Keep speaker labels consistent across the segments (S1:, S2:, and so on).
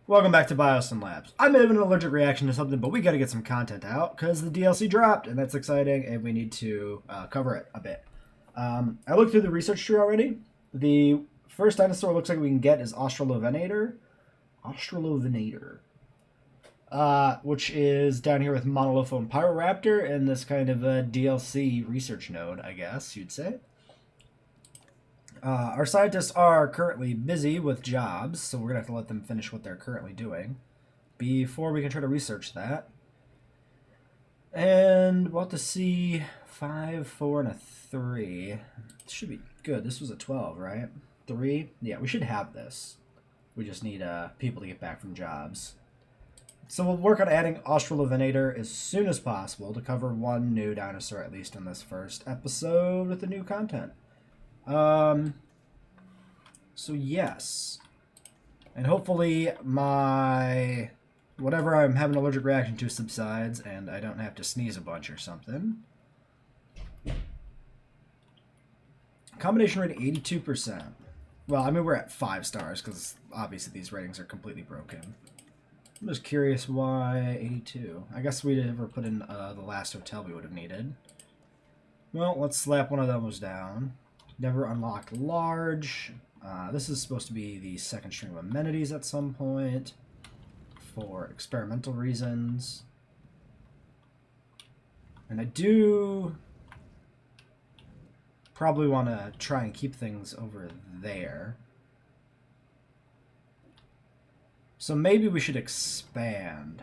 S1: Welcome back to Biosyn Labs. I may have an allergic reaction to something, but we got to get some content out because the DLC dropped, and that's exciting, and we need to cover it a bit. I looked through the research tree already. The first dinosaur looks like we can get is Australovenator. Which is down here with Monolophone Pyroraptor in this kind of a DLC research node, I guess you'd say. Our scientists are currently busy with jobs, so we're going to have to let them finish what they're currently doing before we can try to research that. And we'll have to see 5, 4, and a 3. This should be good. This was a 12, right? 3? Yeah, we should have this. We just need people to get back from jobs. So we'll work on adding Australovenator as soon as possible to cover one new dinosaur, at least in this first episode with the new content. So yes. And hopefully my whatever I'm having an allergic reaction to subsides and I don't have to sneeze a bunch or something. Combination rate 82%. Well, I mean we're at 5 stars because obviously these ratings are completely broken. I'm just curious why 82. I guess we never put in the last hotel we would have needed. Well, let's slap one of those down. Never unlocked large. This is supposed to be the second string of amenities at some point for experimental reasons. And I do probably want to try and keep things over there. So maybe we should expand.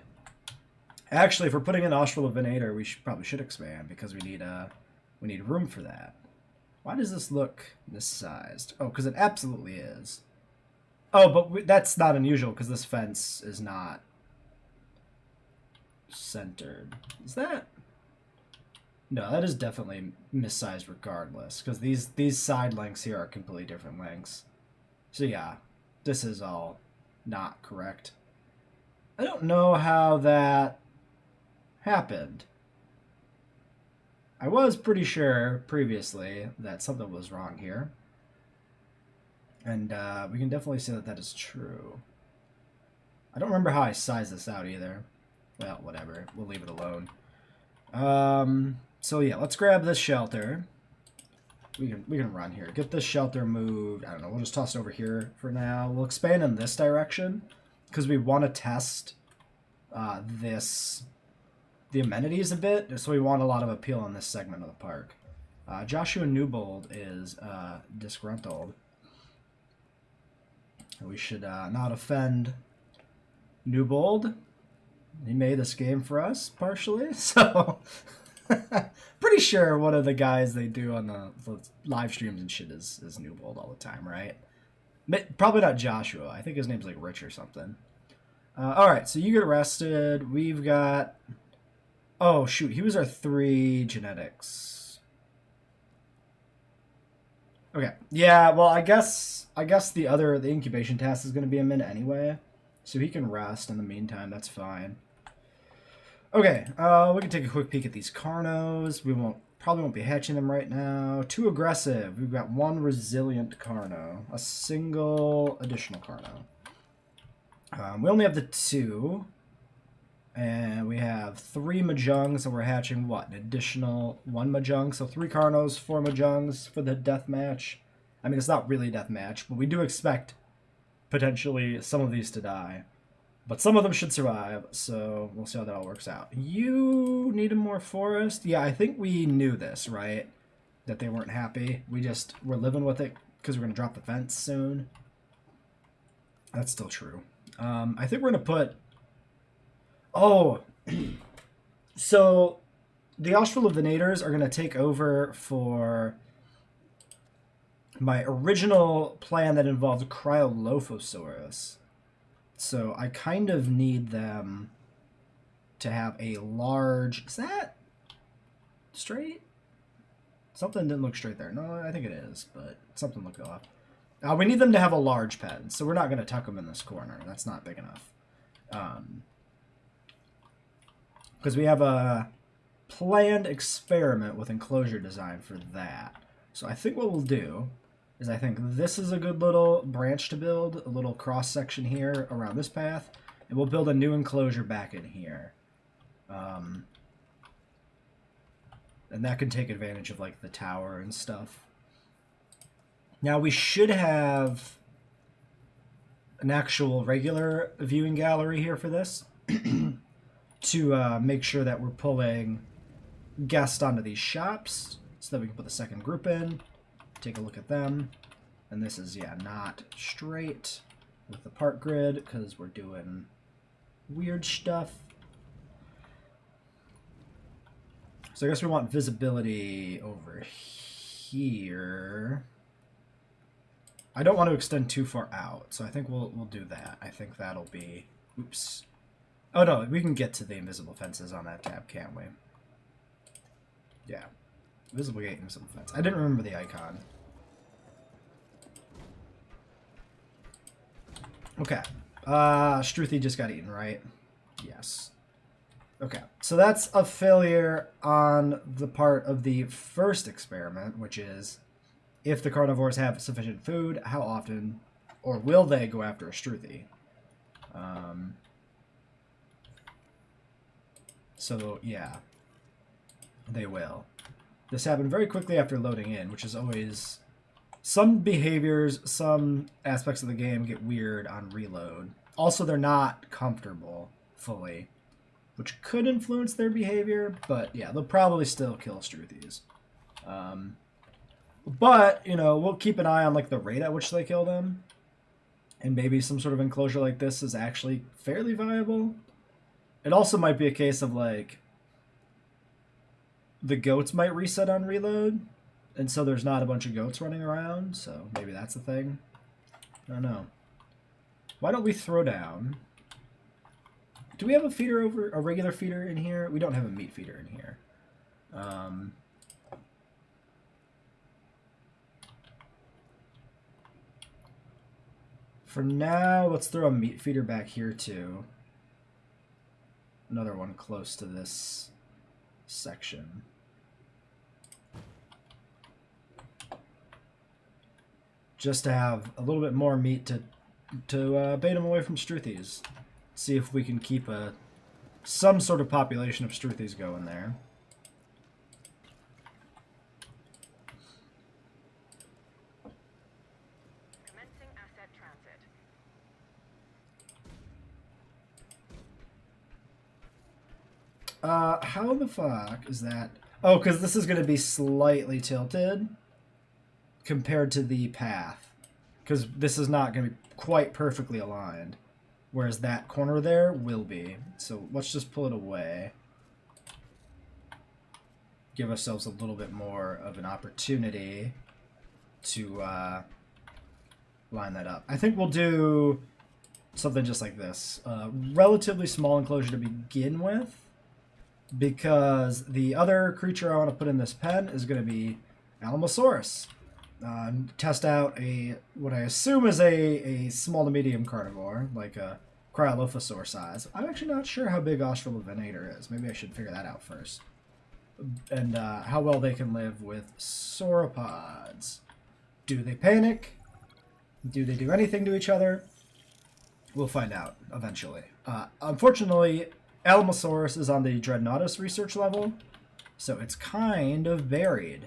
S1: Actually, if we're putting in Australovenator, we probably should expand because we need room for that. Why does this look missized? Oh, because it absolutely is. Oh, but that's not unusual because this fence is not centered. Is that? No, that is definitely missized regardless because these side lengths here are completely different lengths. So yeah, this is all not correct. I don't know how that happened. I was pretty sure previously that something was wrong here. And we can definitely say that that is true. I don't remember how I sized this out either. Well, whatever. We'll leave it alone. So yeah, let's grab this shelter. We can run here. Get this shelter moved. I don't know. We'll just toss it over here for now. We'll expand in this direction because we want to test the amenities a bit, so we want a lot of appeal in this segment of the park. Joshua Newbold is disgruntled. We should not offend Newbold. He made this game for us, partially, so pretty sure one of the guys they do on the live streams and shit is Newbold all the time, right? Probably not Joshua. I think his name's like Rich or something. Alright, so you get arrested. We've got... Oh, shoot. He was our 3 genetics. Okay. Yeah, well, I guess the incubation task is going to be a minute anyway. So he can rest in the meantime. That's fine. Okay. We can take a quick peek at these Carnos. We probably won't be hatching them right now. Too aggressive. We've got 1 resilient Carno. A single additional Carno. We only have the 2. And we have 3 Mahjungs, and we're hatching, what, an additional 1 Mahjong? So 3 Carnos, 4 Mahjongs for the death match. I mean, it's not really a death match, but we do expect potentially some of these to die. But some of them should survive, so we'll see how that all works out. You needed more forest? Yeah, I think we knew this, right? That they weren't happy. We're living with it because we're going to drop the fence soon. That's still true. I think we're going to put... Oh, so the Australovenators are going to take over for my original plan that involved Cryolophosaurus. So I kind of need them to have a large... Is that straight? Something didn't look straight there. No, I think it is, but something looked off. We need them to have a large pen, so we're not going to tuck them in this corner. That's not big enough. Because we have a planned experiment with enclosure design for that. So I think what we'll do is I think this is a good little branch to build, a little cross section here around this path, and we'll build a new enclosure back in here. And that can take advantage of like the tower and stuff. Now we should have an actual regular viewing gallery here for this to make sure that we're pulling guests onto these shops so that we can put the second group in, take a look at them. And this is, yeah, not straight with the part grid because we're doing weird stuff. So I guess we want visibility over here. I don't want to extend too far out, so I think we'll do that. I think that'll be... Oops. Oh no, we can get to the invisible fences on that tab, can't we? Yeah. Visible gate, invisible fence. I didn't remember the icon. Okay. Struthi just got eaten, right? Yes. Okay, so that's a failure on the part of the first experiment, which is if the carnivores have sufficient food, how often or will they go after a Struthi? So, yeah, they will. This happened very quickly after loading in, which is always... Some behaviors, some aspects of the game get weird on reload. Also, they're not comfortable fully, which could influence their behavior, but yeah, they'll probably still kill Struthis. But, you know, we'll keep an eye on like the rate at which they kill them. And maybe some sort of enclosure like this is actually fairly viable. It also might be a case of like the goats might reset on reload, and so there's not a bunch of goats running around, so maybe that's the thing. I don't know. Why don't we throw down... Do we have a feeder over, a regular feeder in here? We don't have a meat feeder in here. For now, let's throw a meat feeder back here too. Another one close to this section. Just to have a little bit more meat to bait them away from Struthis. See if we can keep some sort of population of Struthis going there.
S2: Commencing asset transit.
S1: How the fuck is that? Oh, because this is going to be slightly tilted compared to the path. Because this is not going to be quite perfectly aligned. Whereas that corner there will be. So let's just pull it away. Give ourselves a little bit more of an opportunity to line that up. I think we'll do something just like this. Relatively small enclosure to begin with. Because the other creature I want to put in this pen is going to be Alamosaurus. Test out what I assume is a small to medium carnivore, like a Cryolophosaur size. I'm actually not sure how big Venator is. Maybe I should figure that out first. And how well they can live with sauropods. Do they panic? Do they do anything to each other? We'll find out eventually. Unfortunately, Alamosaurus is on the Dreadnoughtus research level, so it's kind of buried.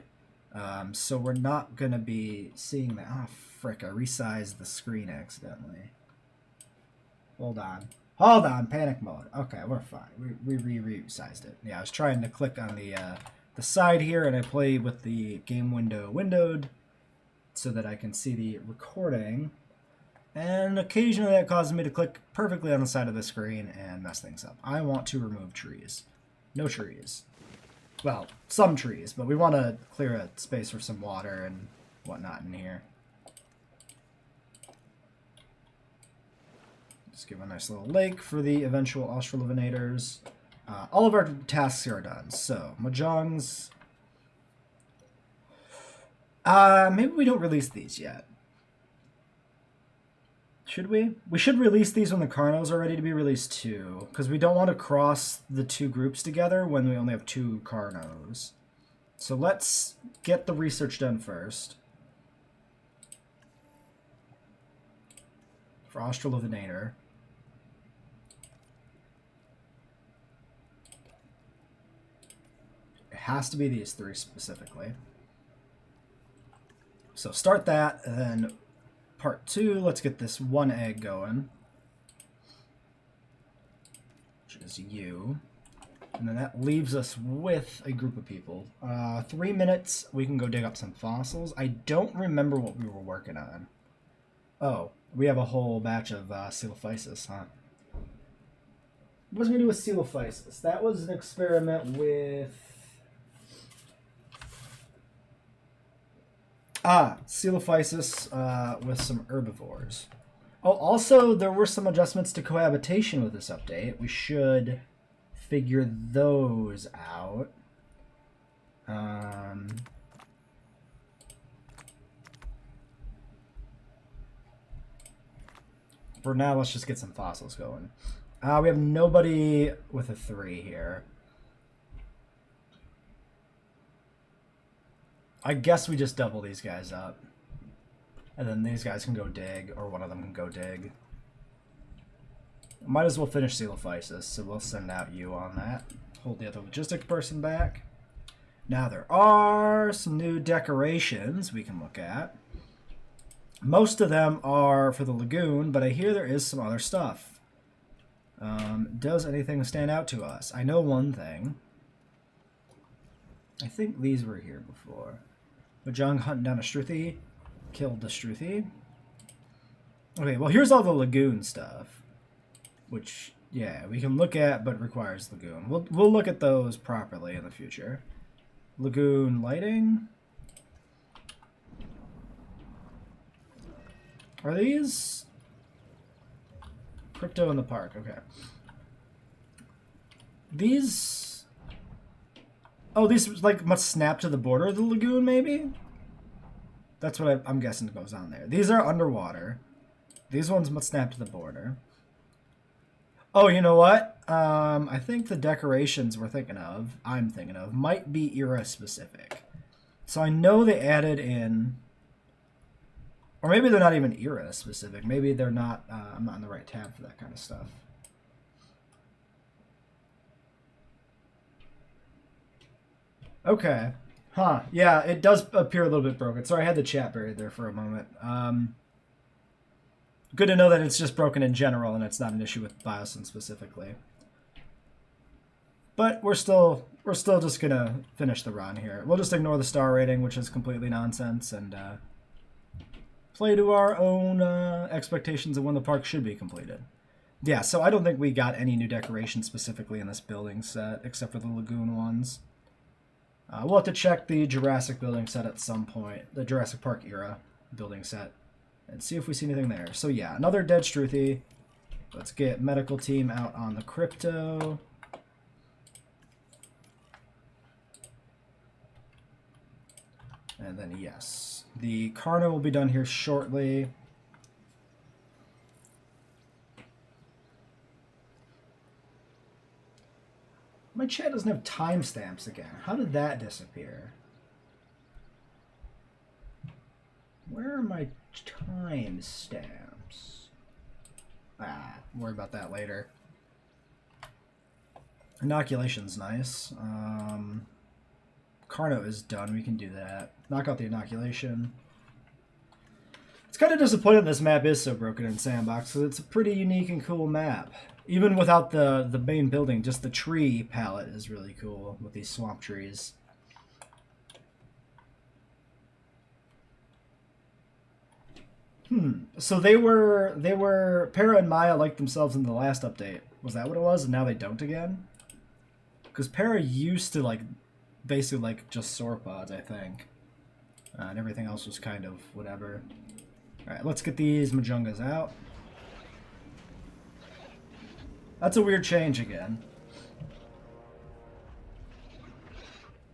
S1: So we're not going to be seeing that. Ah, frick, I resized the screen accidentally. Hold on. Hold on, panic mode. Okay, we're fine. We resized it. Yeah, I was trying to click on the side here, and I play with the game window windowed so that I can see the recording. And occasionally that causes me to click perfectly on the side of the screen and mess things up. I want to remove trees. No trees. Well, some trees, but we want to clear a space for some water and whatnot in here. Just give a nice little lake for the eventual Venators. All of our tasks are done. So, Mahjongs. Maybe we don't release these yet. Should we? We should release these when the Carnos are ready to be released too, because we don't want to cross the two groups together when we only have 2 Carnos. So let's get the research done first. for Australopithecus. It has to be these 3 specifically. So start that, and then part 2, let's get this 1 egg going. Which is you. And then that leaves us with a group of people. 3 minutes, we can go dig up some fossils. I don't remember what we were working on. Oh, we have a whole batch of Coelophysis, huh? What was we do with Coelophysis? That was an experiment with... Coelophysis with some herbivores. Oh, also, there were some adjustments to cohabitation with this update. We should figure those out. For now, let's just get some fossils going. We have nobody with a 3 here. I guess we just double these guys up. And then these guys can go dig, or one of them can go dig. Might as well finish Coelophysis, so we'll send out you on that. Hold the other logistic person back. Now there are some new decorations we can look at. Most of them are for the Lagoon, but I hear there is some other stuff. Does anything stand out to us? I know one thing. I think these were here before. Majung hunting down a Struthi. Killed the Struthi. Okay, well here's all the Lagoon stuff. Which, yeah, we can look at, but requires Lagoon. We'll look at those properly in the future. Lagoon lighting. Are these... Crypto in the park, okay. These... Oh, these like must snap to the border of the lagoon, maybe? That's what I'm guessing goes on there. These are underwater. These ones must snap to the border. Oh, you know what? I think the decorations I'm thinking of, might be era specific. So I know they added in... Or maybe they're not even era specific. Maybe they're not... I'm not in the right tab for that kind of stuff. Okay. Huh. Yeah, it does appear a little bit broken. Sorry, I had the chat buried there for a moment. Good to know that it's just broken in general and it's not an issue with Biosyn specifically. But we're still just gonna finish the run here. We'll just ignore the star rating, which is completely nonsense, and play to our own expectations of when the park should be completed. Yeah, so I don't think we got any new decorations specifically in this building set, except for the Lagoon ones. We'll have to check the Jurassic building set at some point, the Jurassic Park era building set, and see if we see anything there. So yeah, another dead Struthi. Let's get medical team out on the crypto. And then yes, the Carno will be done here shortly. My chat doesn't have timestamps again. How did that disappear? Where are my timestamps? Worry about that later. Inoculation's nice. Carno is done. We can do that. Knock out the inoculation. It's kind of disappointing this map is so broken in Sandbox, because it's a pretty unique and cool map. Even without the main building, just the tree palette is really cool with these swamp trees. So they were Para and Maya liked themselves in the last update. Was that what it was? And now they don't again? Because Para used to like basically like just sauropods, I think. And everything else was kind of whatever. Alright, let's get these Majungas out. That's a weird change again.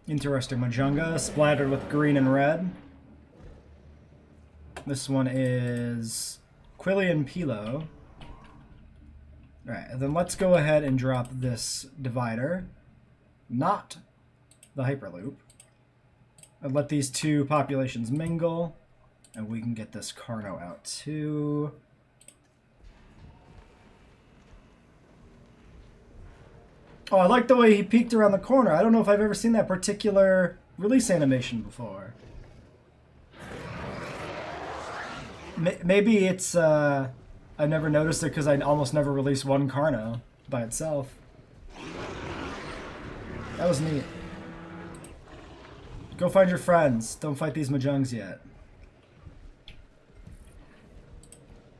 S1: Interesting Majunga, splattered with green and red. This one is Quillian Pilo. Alright, and then let's go ahead and drop this divider. Not the Hyperloop. And let these two populations mingle. And we can get this Carno out too. Oh, I like the way he peeked around the corner. I don't know if I've ever seen that particular release animation before. Maybe it's, I never noticed it because I almost never release one Carno by itself. That was neat. Go find your friends. Don't fight these Mahjongs yet.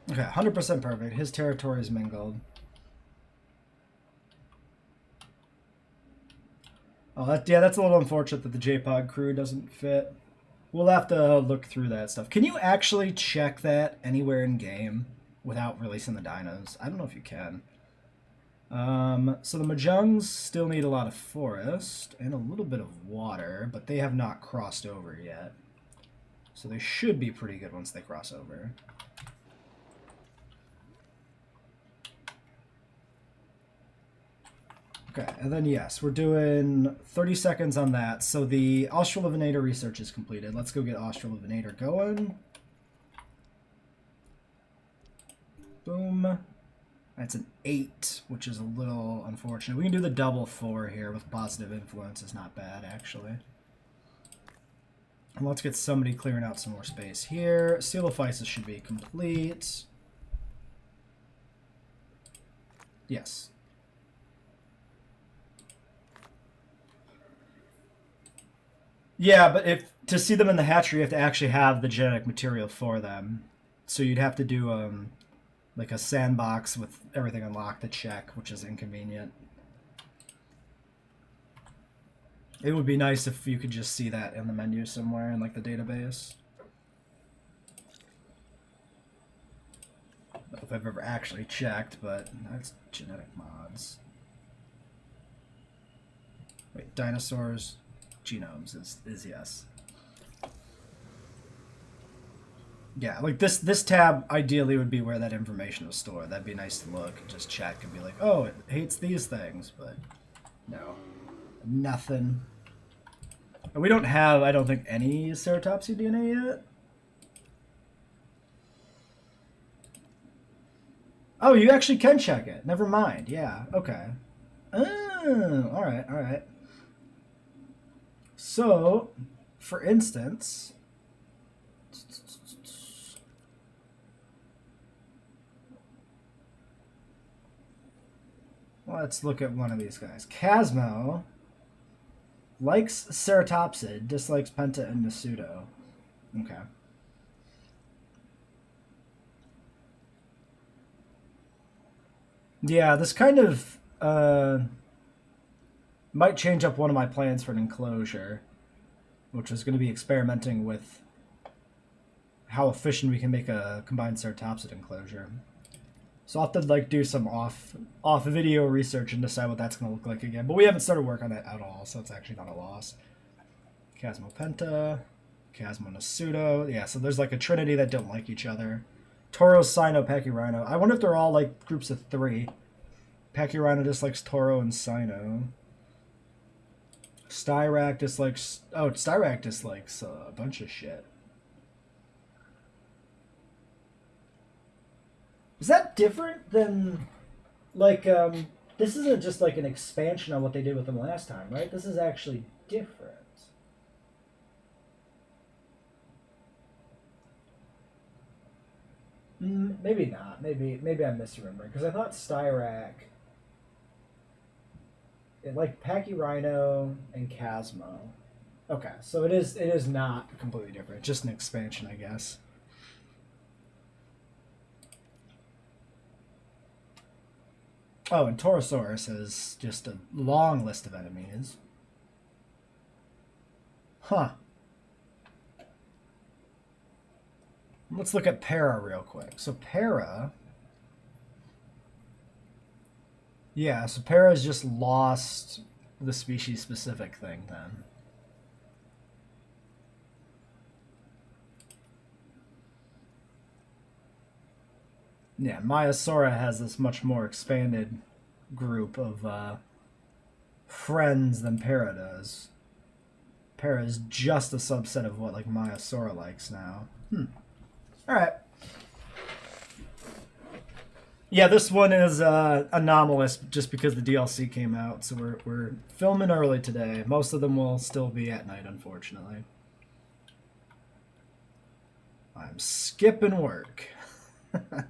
S1: Okay, 100% perfect. His territory is mingled. Oh, that's a little unfortunate that the JPod crew doesn't fit. We'll have to look through that stuff. Can you actually check that anywhere in game without releasing the dinos? I don't know if you can. So the Mahjongs still need a lot of forest and a little bit of water, but they have not crossed over yet. So they should be pretty good once they cross over. Okay, and then yes, we're doing 30 seconds on that. So the Australovenator research is completed. Let's go get Australovenator going. Boom. That's an 8, which is a little unfortunate. We can do the double 4 here with positive influence. Is not bad, actually. And let's get somebody clearing out some more space here. Coelophysis should be complete. Yes. Yeah, but if to see them in the hatchery, you have to actually have the genetic material for them. So you'd have to do like a sandbox with everything unlocked to check, which is inconvenient. It would be nice if you could just see that in the menu somewhere in like the database. I don't know if I've ever actually checked, but that's genetic mods. Wait, dinosaurs, genomes is yes. Yeah, like this tab ideally would be where that information was stored. That'd be nice to look and just check and be like, oh, it hates these things, but no, nothing. And we don't have, I don't think, any ceratopsy DNA yet. Oh, you actually can check it. Never mind. Yeah, okay. Oh, all right, all right. So, for instance, let's look at one of these guys. Casmo likes ceratopsid, dislikes penta and Nasudo. Okay. Yeah, this kind of might change up one of my plans for an enclosure, which is going to be experimenting with how efficient we can make a combined ceratopsid enclosure. So I'll have to like do some off video research and decide what that's going to look like again. But we haven't started work on that at all, so it's actually not a loss. Casmo Penta, Casmo Nasudo. Yeah, so there's like a trinity that don't like each other. Toro, Sino, Pachyrhino. I wonder if they're all like groups of 3. Pachyrhino dislikes Toro and Sino. Styrak dislikes... Oh, Styrak dislikes a bunch of shit. Is that different than... Like, this isn't just like an expansion on what they did with them last time, right? This is actually different. Maybe not. Maybe I'm misremembering. Because I thought Styrak... It liked Pachyrhino and Casmo. Okay, so it is not completely different. Just an expansion, I guess. Oh, and Torosaurus is just a long list of enemies. Huh. Let's look at Para real quick. So Para... Yeah, so Para's just lost the species-specific thing then. Yeah, Maiasaura has this much more expanded group of friends than Para does. Para is just a subset of what like Maiasaura likes now. Alright. Yeah, this one is anomalous just because the DLC came out, so we're filming early today. Most of them will still be at night, unfortunately. I'm skipping work. Well,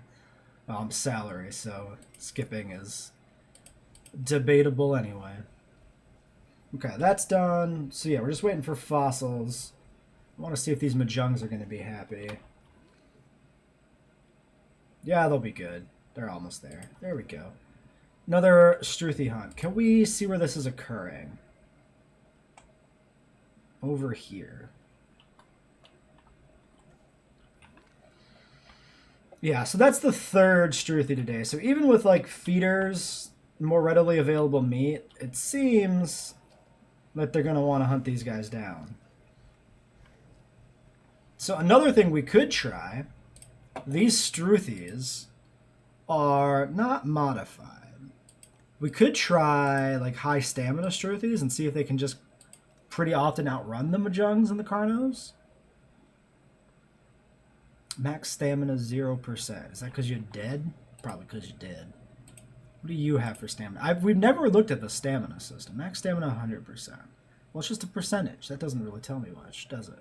S1: I'm salary, so skipping is debatable anyway. Okay, that's done. So yeah, we're just waiting for fossils. I want to see if these Mahjungs are going to be happy. Yeah, they'll be good. They're almost there. There we go. Another Struthi hunt. Can we see where this is occurring? Over here. Yeah, so that's the third Struthi today. So even with like feeders, more readily available meat, it seems that they're going to want to hunt these guys down. So another thing we could try, these Struthis are not modified. We could try like high stamina Struthis and see if they can just pretty often outrun the Mahjungs and the Carnos. Max stamina 0%. Is that because you're dead? Probably because you're dead. What do you have for stamina? We've never looked at the stamina system. Max stamina 100%. Well, it's just a percentage. That doesn't really tell me much, does it?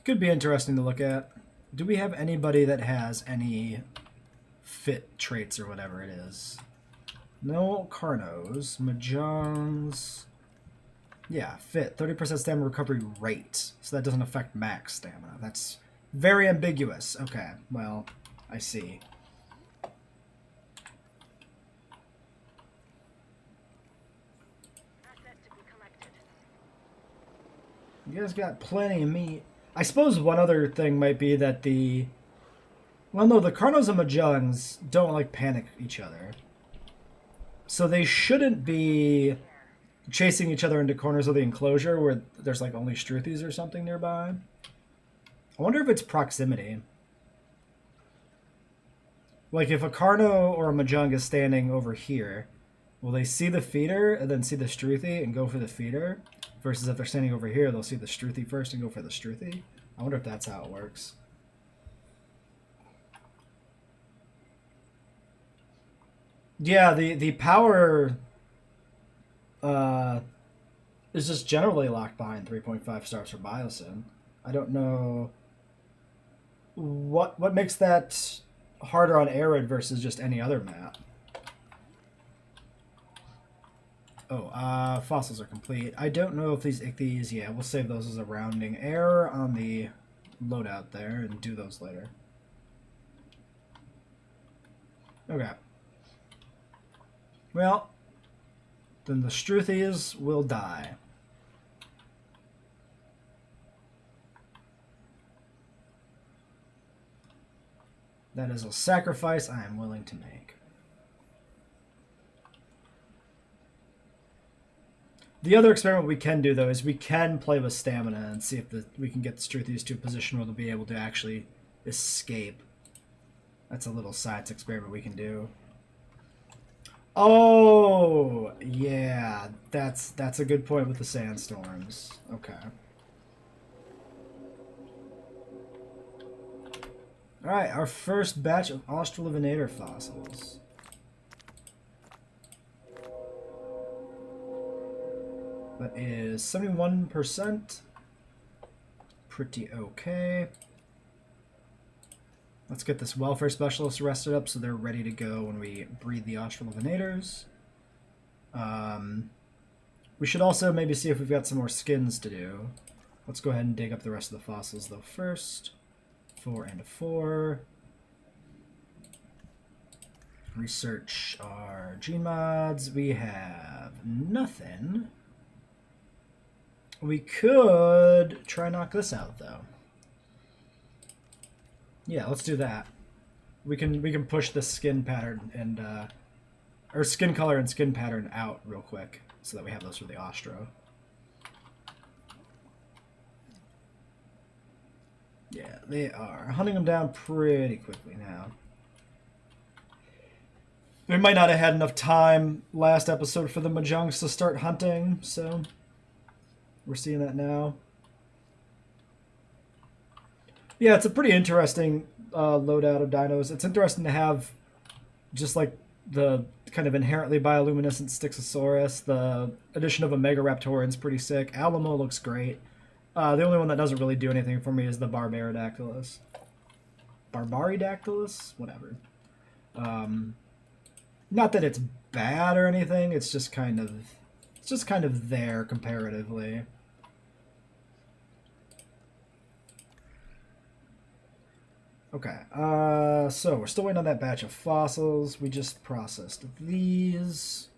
S1: Could be interesting to look at. Do we have anybody that has any fit traits or whatever it is? No Carnos. Mahjungs. Yeah, fit. 30% stamina recovery rate. So that doesn't affect max stamina. That's very ambiguous. Okay, well, I see.
S2: Asset to be collected.
S1: You guys got plenty of meat. I suppose one other thing might be that the... Well, no, the Carnos and Mahjungs don't, like, panic each other. So they shouldn't be chasing each other into corners of the enclosure where there's, like, only Struthis or something nearby. I wonder if it's proximity. Like, if a Carno or a Mahjung is standing over here, will they see the feeder and then see the Struthi and go for the feeder? Versus if they're standing over here, they'll see the Struthi first and go for the Struthi. I wonder if that's how it works. Yeah, the power is just generally locked behind 3.5 stars for Biosyn. I don't know what makes that harder on Arid versus just any other map. Oh, fossils are complete. I don't know if these ichthyes, yeah, we'll save those as a rounding error on the loadout there and do those later. Okay. Well, then the Struthies will die. That is a sacrifice I am willing to make. The other experiment we can do, though, is we can play with stamina and see if we can get the Struthies to a position where they'll be able to actually escape. That's a little science experiment we can do. Oh, yeah, that's a good point with the sandstorms. Okay. Alright, our first batch of Australovenator fossils. That is 71%. Pretty okay. Let's get this welfare specialist rested up so they're ready to go when we breed the Australovenators. We should also maybe see if we've got some more skins to do. Let's go ahead and dig up the rest of the fossils though first. 4 and a 4. Research our gene mods. We have nothing. We could try knock this out though. Yeah, let's do that. We can push the skin pattern and or skin color and skin pattern out real quick so that we have those for the Austro. Yeah, they are hunting them down pretty quickly now. We might not have had enough time last episode for the Mahjungs to start hunting, so we're seeing that now. Yeah, it's a pretty interesting loadout of dinos. It's interesting to have just like the kind of inherently bioluminescent Stixxosaurus. The addition of a Megaraptora is pretty sick. Alamo looks great. The only one that doesn't really do anything for me is the Barbaridactylus. Barbaridactylus? Whatever. Not that it's bad or anything. It's just kind of there comparatively. Okay, so we're still waiting on that batch of fossils. We just processed these.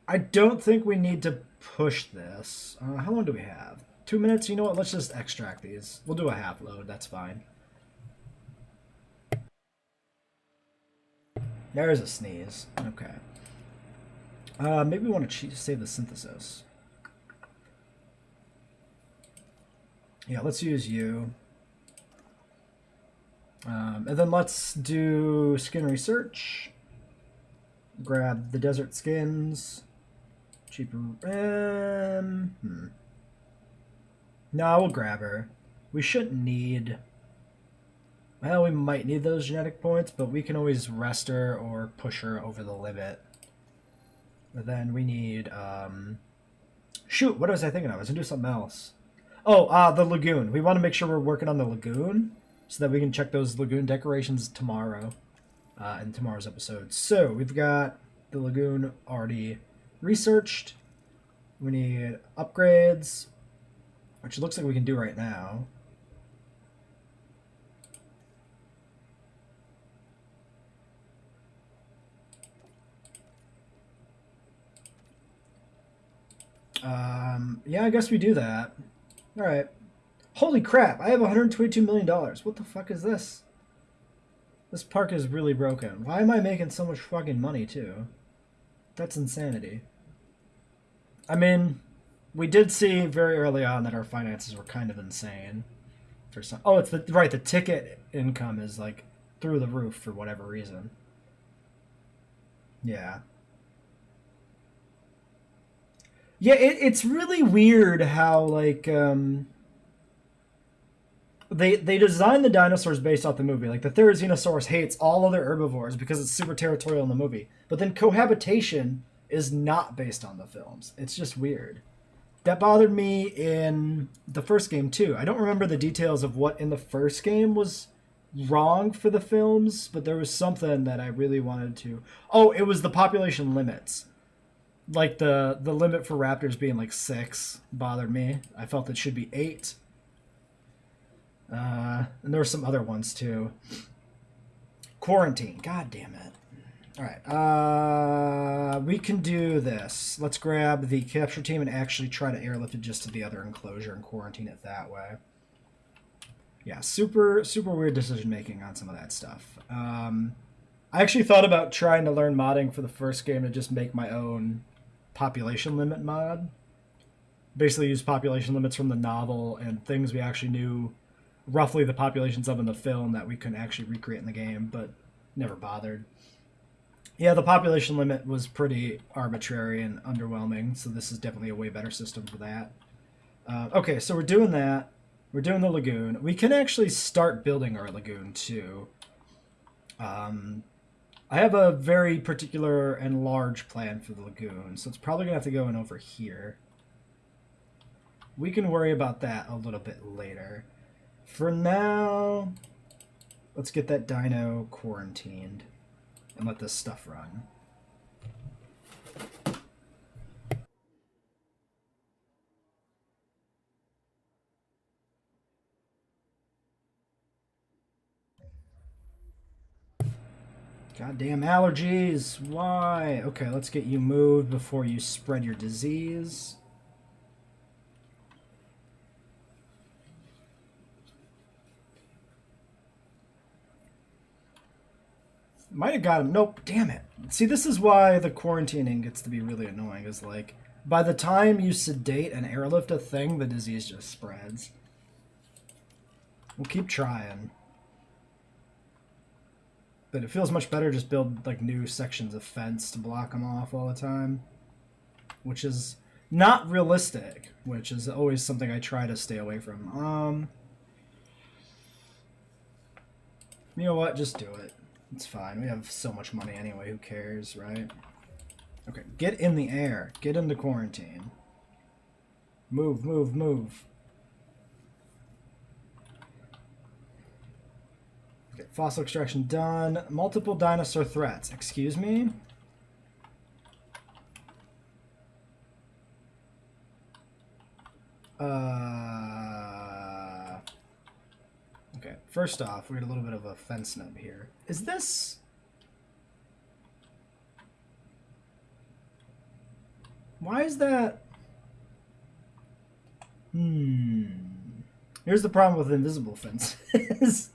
S1: I don't think we need to push this. How long do we have? 2 minutes? You know what? Let's just extract these. We'll do a half load. That's fine. There's a sneeze. Okay. Maybe we want to save the synthesis. Yeah, let's use you. And then let's do skin research. Grab the desert skins. Cheaper. No, we'll grab her. We shouldn't need... Well, we might need those genetic points, but we can always rest her or push her over the limit. But then we need... Shoot, what was I thinking of? I was going to do something else. Oh, the Lagoon. We want to make sure we're working on the Lagoon so that we can check those Lagoon decorations tomorrow in tomorrow's episode. So, we've got the Lagoon already researched. We need upgrades, which it looks like we can do right now. Yeah, I guess we do that. Alright. Holy crap, I have $122 million. What the fuck is this? This park is really broken. Why am I making so much fucking money, too? That's insanity. I mean, we did see very early on that our finances were kind of insane. For some, oh, it's the ticket income is like through the roof for whatever reason. Yeah. Yeah, it's really weird how like they designed the dinosaurs based off the movie. Like the Therizinosaurus hates all other herbivores because it's super territorial in the movie. But then cohabitation is not based on the films. It's just weird. That bothered me in the first game too. I don't remember the details of what in the first game was wrong for the films, but there was something that I really wanted to. Oh, it was the population limits. Like the limit for raptors being like 6 bothered me. I felt it should be 8. And there were some other ones too. Quarantine. God damn it. Alright. We can do this. Let's grab the capture team and actually try to airlift it just to the other enclosure and quarantine it that way. Yeah, super weird decision making on some of that stuff. I actually thought about trying to learn modding for the first game to just make my own population limit mod. Basically use population limits from the novel and things we actually knew roughly the populations of in the film that we couldn't actually recreate in the game, but never bothered. Yeah, the population limit was pretty arbitrary and underwhelming, so this is definitely a way better system for that. Okay, so we're doing that. We're doing the Lagoon. We can actually start building our Lagoon, too. I have a very particular and large plan for the Lagoon, so it's probably going to have to go in over here. We can worry about that a little bit later. For now, let's get that dino quarantined and let this stuff run. Goddamn allergies. Why? Okay, let's get you moved before you spread your disease. Might have got him. Nope, damn it. See, this is why the quarantining gets to be really annoying, is like, by the time you sedate and airlift a thing, the disease just spreads. We'll keep trying. But it feels much better just build, like, new sections of fence to block them off all the time. Which is Not realistic, which is always something I try to stay away from. You know what? Just do it. It's fine. We have so much money anyway. Who cares, right? Okay, get in the air. Get into quarantine. Move, move, move. Okay, fossil extraction done. Multiple dinosaur threats. Excuse me? Okay, first off, we got a little bit of a fence nub here. Is this... Why is that... Here's the problem with invisible fences.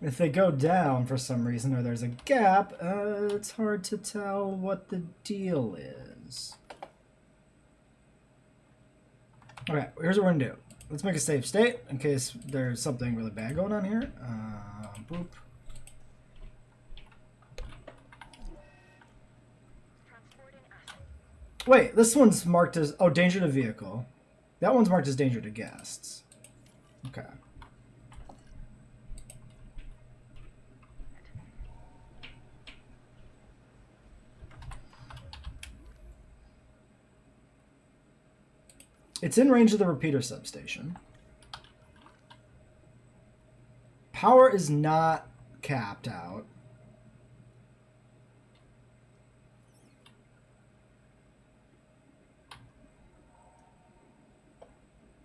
S1: If they go down for some reason or there's a gap, it's hard to tell what the deal is. Okay, here's what we're gonna do. Let's make a save state in case there's something really bad going on here. Boop. Wait, this one's marked as... Oh, danger to vehicle. That one's marked as danger to guests. Okay. It's in range of the repeater substation. Power is not capped out.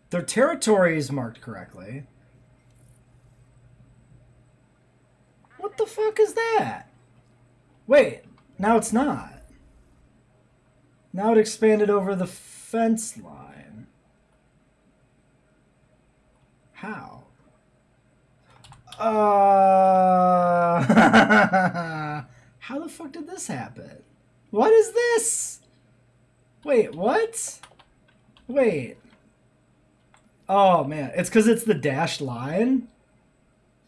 S1: Their territory is marked correctly. What the fuck is that? Wait, now it's not. Now it expanded over the fence line. How? How the fuck did this happen? What is this? Wait, what? Wait. Oh man, it's because it's the dashed line.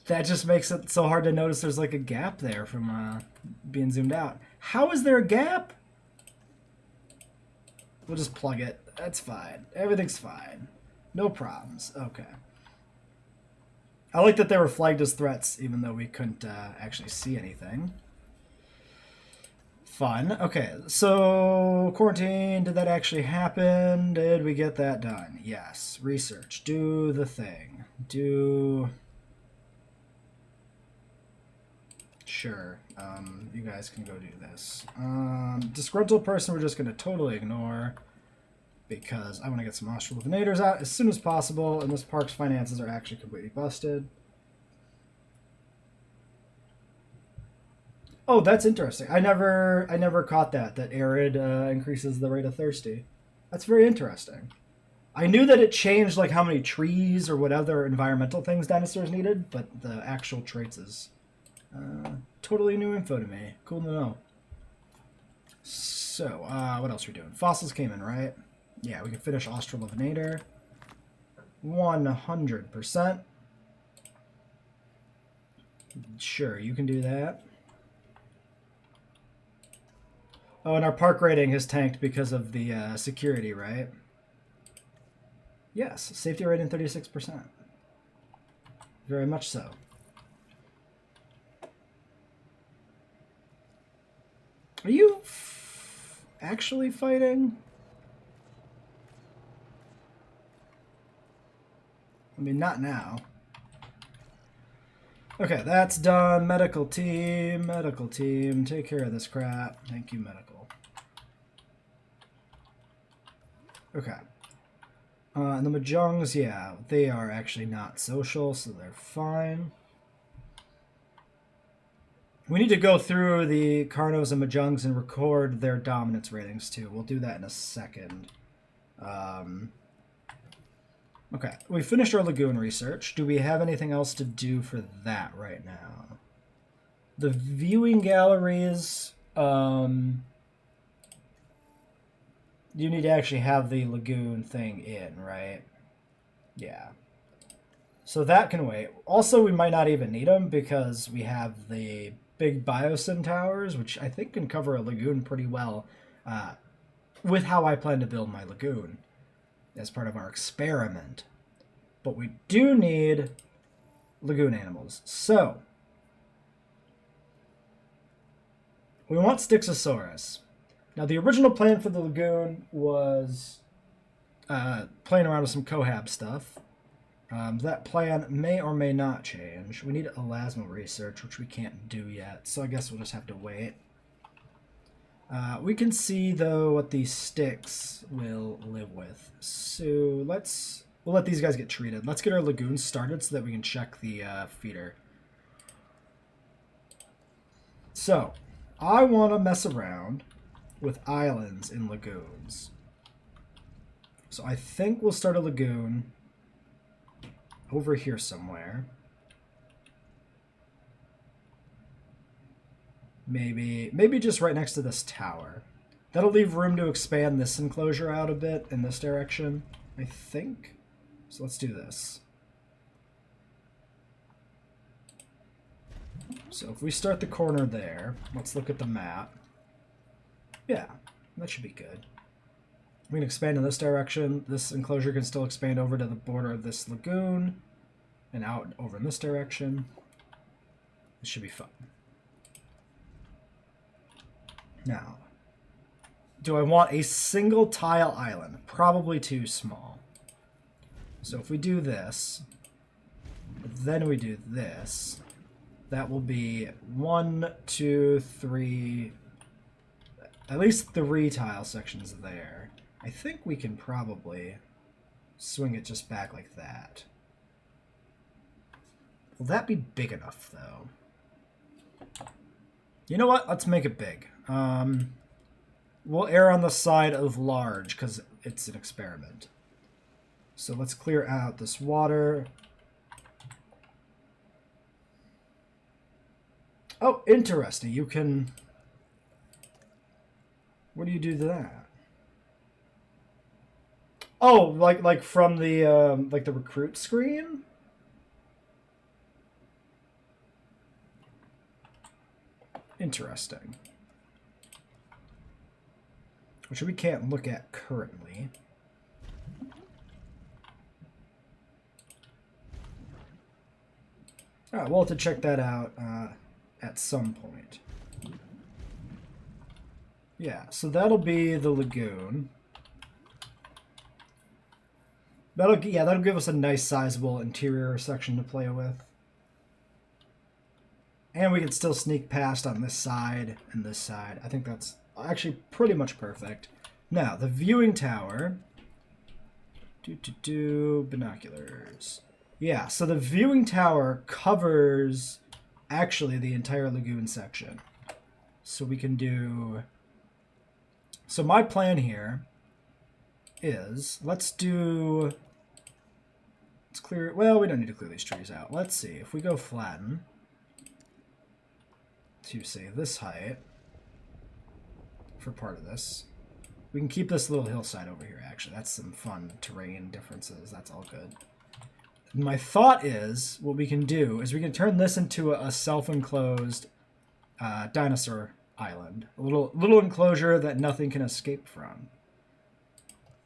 S1: That just makes it so hard to notice there's like a gap there from being zoomed out. How is there a gap? We'll just plug it. That's fine. Everything's fine. No problems. Okay. I like that they were flagged as threats, even though we couldn't actually see anything. Fun. Okay, so quarantine, did that actually happen? Did we get that done? Yes. Research. Do the thing. Do... Sure. You guys can go do this. Disgruntled person we're just going to totally ignore because I want to get some austral Venators out as soon as possible, and this park's finances are actually completely busted. Oh, that's interesting. I never caught that arid increases the rate of thirsty. That's very interesting. I knew that it changed like how many trees or what other environmental things dinosaurs needed, but the actual traits is totally new info to me. Cool to know. So, what else are we doing? Fossils came in, right? Yeah, we can finish austral Venator. 100%. Sure, you can do that. Oh, and our park rating has tanked because of the security, right? Yes, safety rating 36%. Very much so. Are you actually fighting? I mean, not now. Okay, that's done. Medical team, take care of this crap. Thank you, medical. Okay. And the Majongs, yeah, they are actually not social, so they're fine. We need to go through the Carnos and Majongs and record their dominance ratings too. We'll do that in a second. Okay, we finished our Lagoon research. Do we have anything else to do for that right now? The viewing galleries, you need to actually have the Lagoon thing in, right? Yeah. So that can wait. Also, we might not even need them because we have the big Biosyn towers, which I think can cover a Lagoon pretty well. with how I plan to build my lagoon as part of our experiment. But we do need lagoon animals. So, we want Stixxosaurus. Now, the original plan for the lagoon was playing around with some cohab stuff. That plan may or may not change. We need elasma research, which we can't do yet, so I guess we'll just have to wait. We can see, though, what these sticks will live with. So we'll let these guys get treated. Let's get our lagoon started so that we can check the feeder. So, I want to mess around with islands in lagoons. So I think we'll start a lagoon over here somewhere. Maybe just right next to this tower. That'll leave room to expand this enclosure out a bit in this direction, I think. So let's do this. So if we start the corner there, let's look at the map. Yeah, that should be good. We can expand in this direction. This enclosure can still expand over to the border of this lagoon and out over in this direction. This should be fun. Now, do I want a single tile island? Probably too small. So if we do this, then we do this, that will be 1, 2, 3, at least 3 tile sections there. I think we can probably swing it just back like that. Will that be big enough, though? You know what? Let's make it big. We'll err on the side of large because it's an experiment. So let's clear out this water. Oh, interesting. You can... What do you do to that? Oh, like from the like the recruit screen? Interesting. Which we can't look at currently. Alright, we'll have to check that out at some point. Yeah, so that'll be the lagoon. That'll give us a nice sizable interior section to play with. And we can still sneak past on this side and this side. I think that's actually pretty much perfect. Now, the viewing tower. Binoculars. Yeah, so the viewing tower covers actually the entire lagoon section. So we can do... So my plan here is, let's clear, well, we don't need to clear these trees out. Let's see, if we go flatten to, say, this height for part of this, we can keep this little hillside over here, actually. That's some fun terrain differences. That's all good. My thought is, what we can do is we can turn this into a self-enclosed dinosaur island. A little enclosure that nothing can escape from.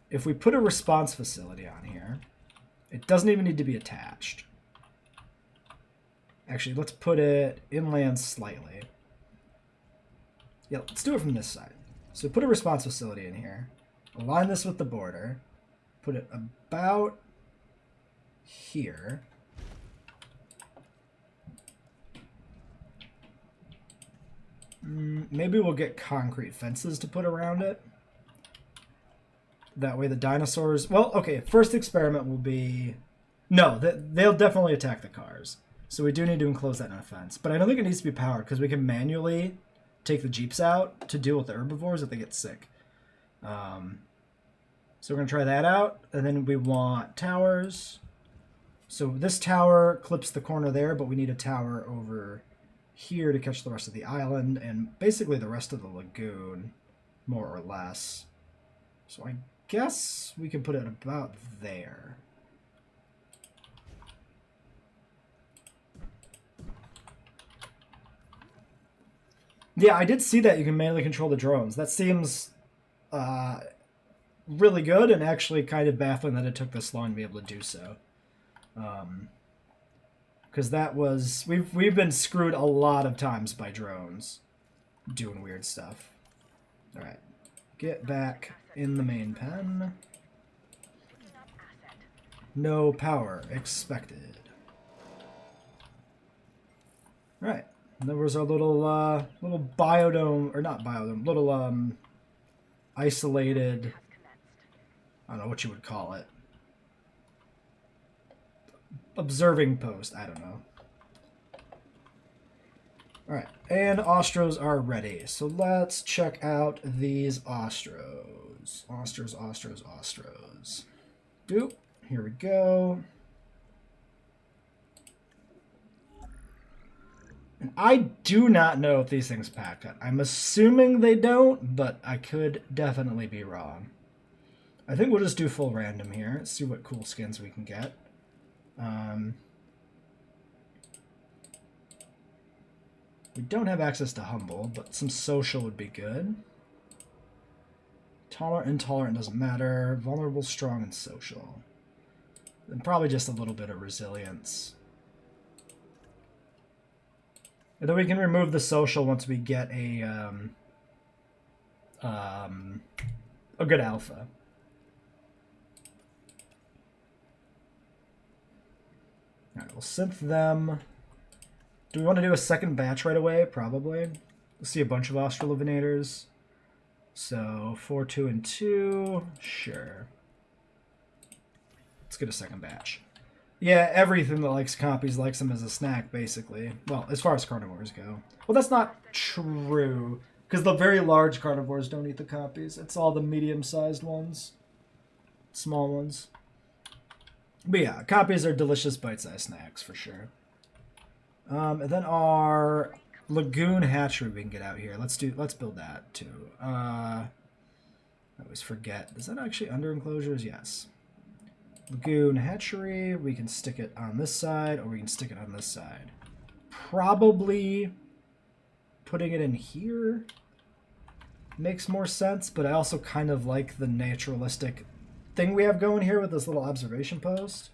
S1: If we put a response facility on here, it doesn't even need to be attached. Actually, let's put it inland slightly. Yeah, let's do it from this side. So put a response facility in here. Align this with the border. Put it about here. Maybe we'll get concrete fences to put around it. That way the dinosaurs... Well, okay, first experiment will be... No, they'll definitely attack the cars. So we do need to enclose that in a fence. But I don't think it needs to be powered because we can manually take the Jeeps out to deal with the herbivores if they get sick. So we're going to try that out. And then we want towers. So this tower clips the corner there, but we need a tower over here to catch the rest of the island and basically the rest of the lagoon, more or less. So I guess we can put it about there. Yeah, I did see that you can manually control the drones. That seems really good, and actually kind of baffling that it took this long to be able to do so. Because that was we've been screwed a lot of times by drones doing weird stuff. All right, get back in the main pen.
S2: Picking up asset.
S1: No power expected. All right, and there was our little little biodome, or not biodome, little isolated.
S2: Has commenced.
S1: I don't know what you would call it. Observing post. I don't know. All right, and Ostros are ready. So let's check out these Ostros. Ostros. Doop. Here we go. And I do not know if these things pack cut. I'm assuming they don't, but I could definitely be wrong. I think we'll just do full random here. Let's see what cool skins we can get. We don't have access to Humble, but some social would be good. Tolerant, intolerant doesn't matter. Vulnerable, strong, and social. And probably just a little bit of resilience. And then we can remove the social once we get a good alpha. Alright, we'll synth them. Do we want to do a second batch right away? Probably. We'll see a bunch of Venators. So 4, 2, and 2. Sure. Let's get a second batch. Yeah, everything that likes copies likes them as a snack, basically. Well, as far as carnivores go. Well, that's not true, because the very large carnivores don't eat the copies. It's all the medium-sized ones. Small ones. But yeah, copies are delicious bite-sized snacks, for sure. And then our Lagoon hatchery we can get out here. Let's build that, too. I always forget. Is that actually under enclosures? Yes. Lagoon hatchery, we can stick it on this side, or we can stick it on this side. Probably putting it in here makes more sense, but I also kind of like the naturalistic thing we have going here with this little observation post.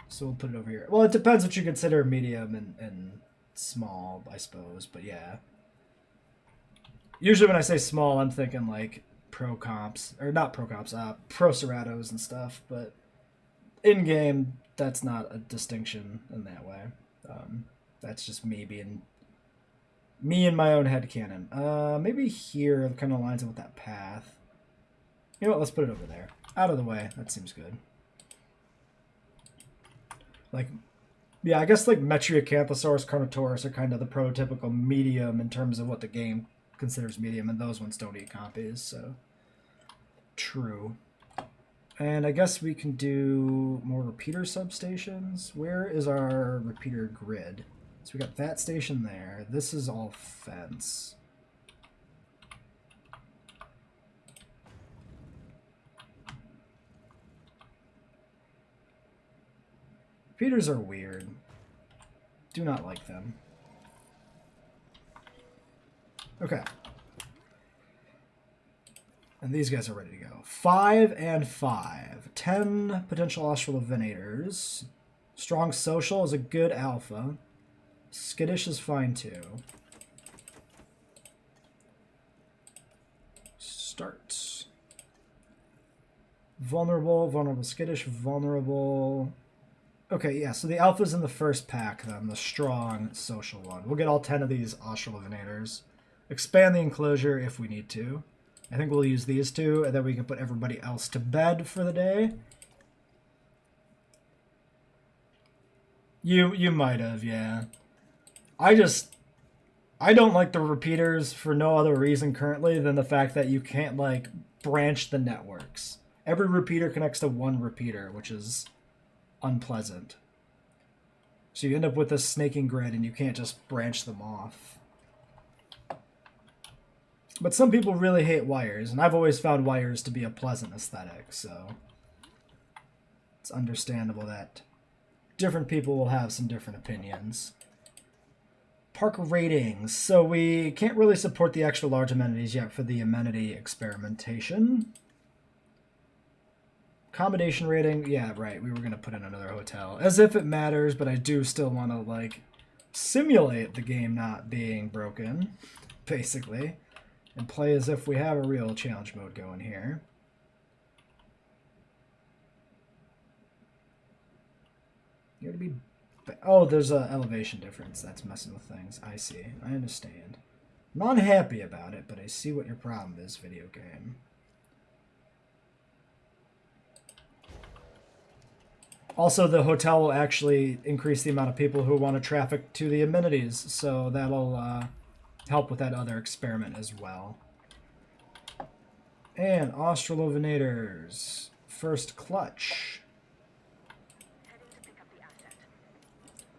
S1: So we'll put it over here. Well, it depends what you consider medium and small, I suppose, but yeah. Usually when I say small, I'm thinking like pro comps, or not pro comps, pro Ceratos and stuff, but in game, that's not a distinction in that way. That's just me being me in my own headcanon. Maybe here kind of lines up with that path. You know what? Let's put it over there, out of the way. That seems good. Like, yeah, I guess like Metriacanthosaurus, Carnotaurus are kind of the prototypical medium in terms of what the game considers medium, and those ones don't eat copies, so true. And I guess we can do more repeater substations. Where is our repeater grid? So we got that station there. This is all fence. Repeaters are weird. Do not like them. Okay. And these guys are ready to go. 5 and 5. 10 potential austral Venators. Strong social is a good alpha. Skittish is fine too. Start. Vulnerable, skittish, vulnerable. Okay, yeah, so the alpha's in the first pack then, the strong social one. We'll get all 10 of these austral Venators. Expand the enclosure if we need to. I think we'll use these two, and then we can put everybody else to bed for the day. You might have, yeah. I don't like the repeaters for no other reason currently than the fact that you can't, like, branch the networks. Every repeater connects to one repeater, which is unpleasant. So you end up with this snaking grid, and you can't just branch them off. But some people really hate wires, and I've always found wires to be a pleasant aesthetic, so it's understandable that different people will have some different opinions. Park ratings. So we can't really support the extra large amenities yet for the amenity experimentation. Accommodation rating, yeah, right. We were going to put in another hotel. As if it matters, but I do still want to, like, simulate the game not being broken, basically. And play as if we have a real challenge mode going here. Here to be... Oh, there's an elevation difference. That's messing with things. I see. I understand. I'm not happy about it, but I see what your problem is, video game. Also, the hotel will actually increase the amount of people who want to traffic to the amenities, so that'll help with that other experiment as well. And Venators. First clutch.
S2: Heading to pick up the asset.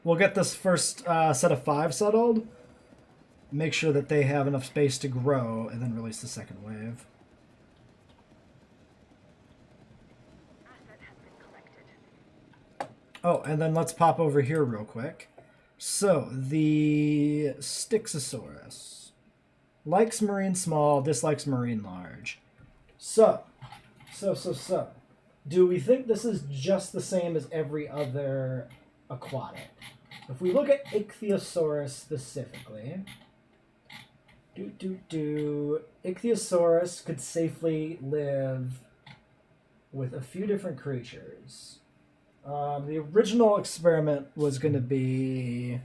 S1: We'll get this first set of 5 settled. Make sure that they have enough space to grow, and then release the second wave.
S2: Asset has been collected.
S1: Oh, and then let's pop over here real quick. So, the Stixxosaurus. Likes marine small, dislikes marine large. So. Do we think this is just the same as every other aquatic? If we look at Ichthyosaurus specifically, Ichthyosaurus could safely live with a few different creatures. The original experiment was going to be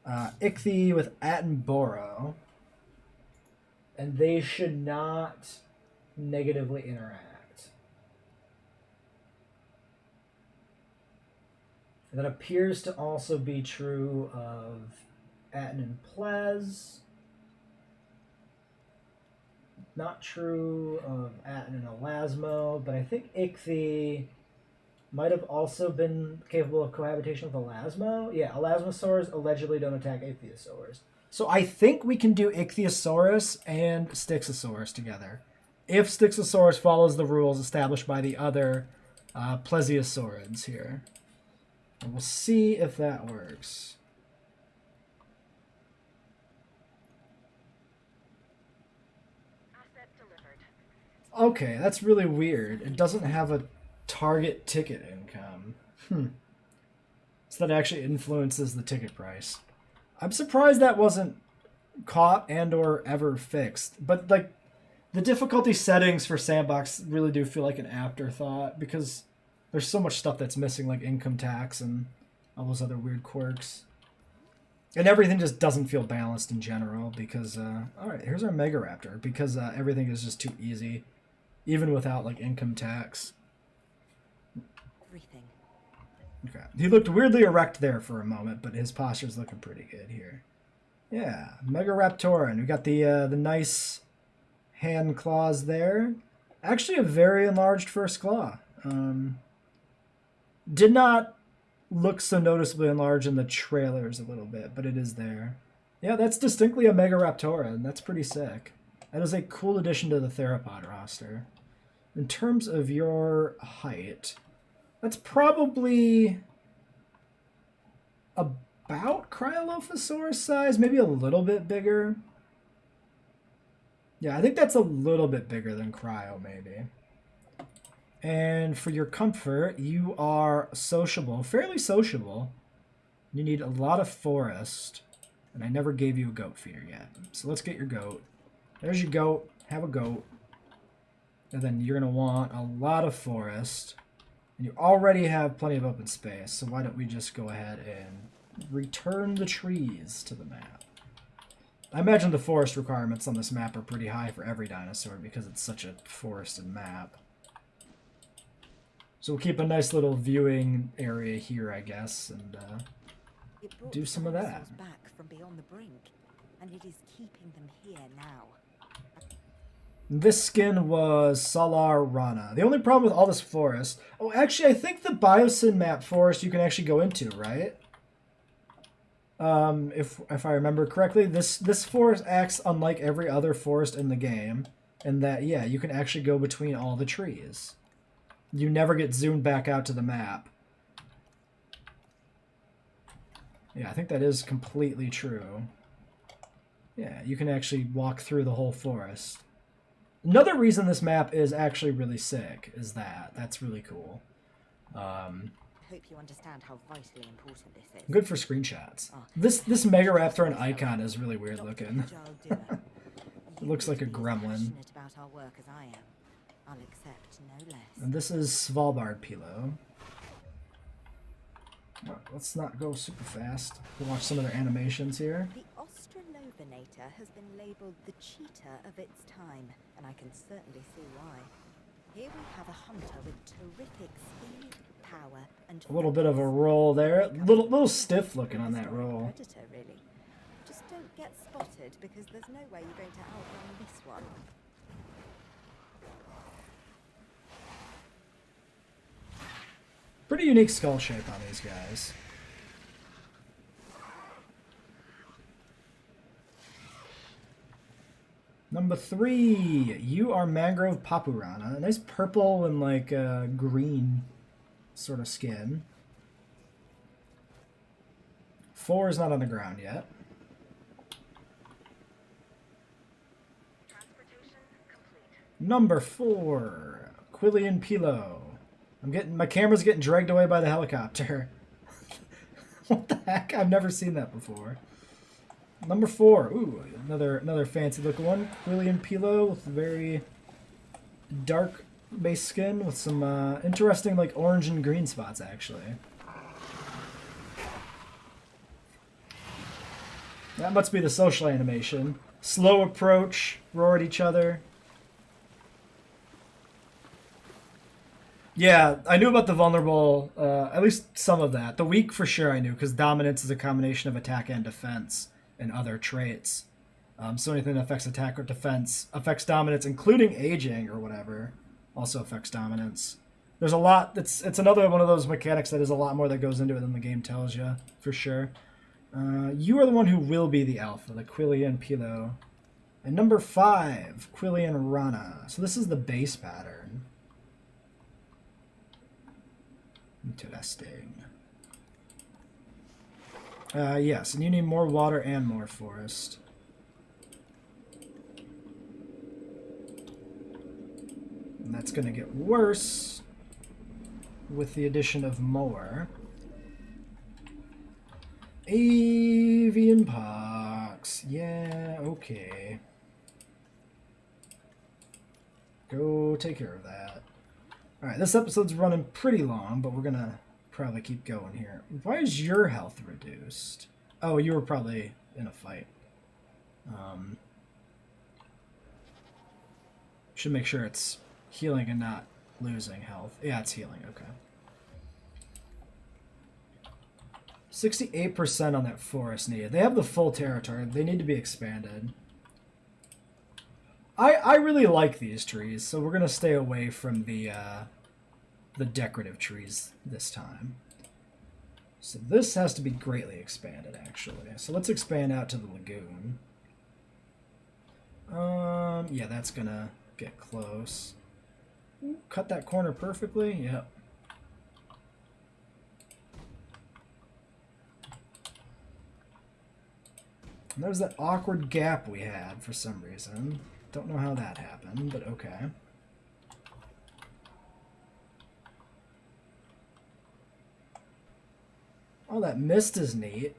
S1: Ichthy with Attenborough, and they should not negatively interact. And that appears to also be true of Atten and Plez. Not true of Atten and Elasmo, but I think Ichthy might have also been capable of cohabitation with Elasmo. Yeah, Elasmosaurs allegedly don't attack Ichthyosaurs. So I think we can do Ichthyosaurus and Stixxosaurus together. If Stixxosaurus follows the rules established by the other Plesiosaurids here. And we'll see if that works.
S2: Asset delivered.
S1: Okay, that's really weird. It doesn't have a target ticket income. So that actually influences the ticket price. I'm surprised that wasn't caught and or ever fixed. But like the difficulty settings for Sandbox really do feel like an afterthought because there's so much stuff that's missing, like income tax and all those other weird quirks. And everything just doesn't feel balanced in general because, alright, here's our Megaraptor, because everything is just too easy, even without, like, income tax.
S3: Everything.
S1: Okay. He looked weirdly erect there for a moment, but his posture's looking pretty good here. Yeah, Megaraptora, and we got the nice hand claws there. Actually a very enlarged first claw. Did not look so noticeably enlarged in the trailers a little bit, but it is there. Yeah, that's distinctly a Megaraptora, and that's pretty sick. That is a cool addition to the Theropod roster. In terms of your height, that's probably about Cryolophosaurus size, maybe a little bit bigger. Yeah, I think that's a little bit bigger than Cryo, maybe. And for your comfort, you are sociable, fairly sociable. You need a lot of forest, and I never gave you a goat feeder yet. So let's get your goat. There's your goat. Have a goat. And then you're going to want a lot of forest. And you already have plenty of open space, so why don't we just go ahead and return the trees to the map. I imagine the forest requirements on this map are pretty high for every dinosaur because it's such a forested map. So we'll keep a nice little viewing area here, I guess, and do some of that.
S3: Back from beyond the brink, and it is keeping them here now.
S1: This skin was Salar Rana. The only problem with all this forest... Oh, actually, I think the Biosyn map forest you can actually go into, right? If I remember correctly, this forest acts unlike every other forest in the game, in that, yeah, you can actually go between all the trees. You never get zoomed back out to the map. Yeah, I think that is completely true. Yeah, you can actually walk through the whole forest. Another reason this map is actually really sick is that. That's really cool.
S3: Hope you understand how vitally important this is.
S1: Good for screenshots.
S3: Oh,
S1: This Megaraptor and icon is really weird
S3: Dr.
S1: looking.
S3: Agile Doer.
S1: It looks like a
S3: You need to be
S1: gremlin.
S3: as passionate about our work as I am. I'll accept no less.
S1: And this is Svalbard Pilo. Oh, let's not go super fast. We'll watch some of their animations here.
S3: The Venator has been labelled the cheetah of its time, and I can certainly see why. Here we have a hunter with terrific speed, power, and
S1: A little bit of a roll there. Little stiff looking on that roll.
S3: Predator, really. Just don't get spotted because there's no way you're going to outrun this one.
S1: Pretty unique skull shape on these guys. Number 3, you are Mangrove Papurana. A nice purple and like green sort of skin. 4 is not on the ground yet.
S2: Transportation complete.
S1: Number 4, Quillian Pilo. My camera's getting dragged away by the helicopter. What the heck? I've never seen that before. Number 4, ooh, another fancy looking one. Quillian Pilo with very dark base skin with some interesting like orange and green spots actually. That must be the social animation. Slow approach, roar at each other. Yeah, I knew about the vulnerable, at least some of that. The weak for sure I knew, because dominance is a combination of attack and defense and other traits. So anything that affects attack or defense affects dominance, including aging or whatever, also affects dominance. There's a lot, it's another one of those mechanics that is a lot more that goes into it than the game tells you, for sure. You are the one who will be the alpha, the Quillian Pilo. And number 5, Quillian Rana. So this is the base pattern. Interesting. Yes, and you need more water and more forest. And that's going to get worse with the addition of more. Avian pox. Yeah, okay. Go take care of that. Alright, this episode's running pretty long, but we're going to probably keep going here. Why is your health reduced? Oh, you were probably in a fight. Should make sure it's healing and not losing health. Yeah, it's healing. Okay. 68% on that forest needed. They have the full territory. They need to be expanded. I really like these trees, so we're going to stay away from the decorative trees this time. So this has to be greatly expanded, actually. So let's expand out to the lagoon. Yeah, that's going to get close. Ooh, cut that corner perfectly. Yep. And there's that awkward gap we had for some reason. Don't know how that happened, but okay. Oh, that mist is neat.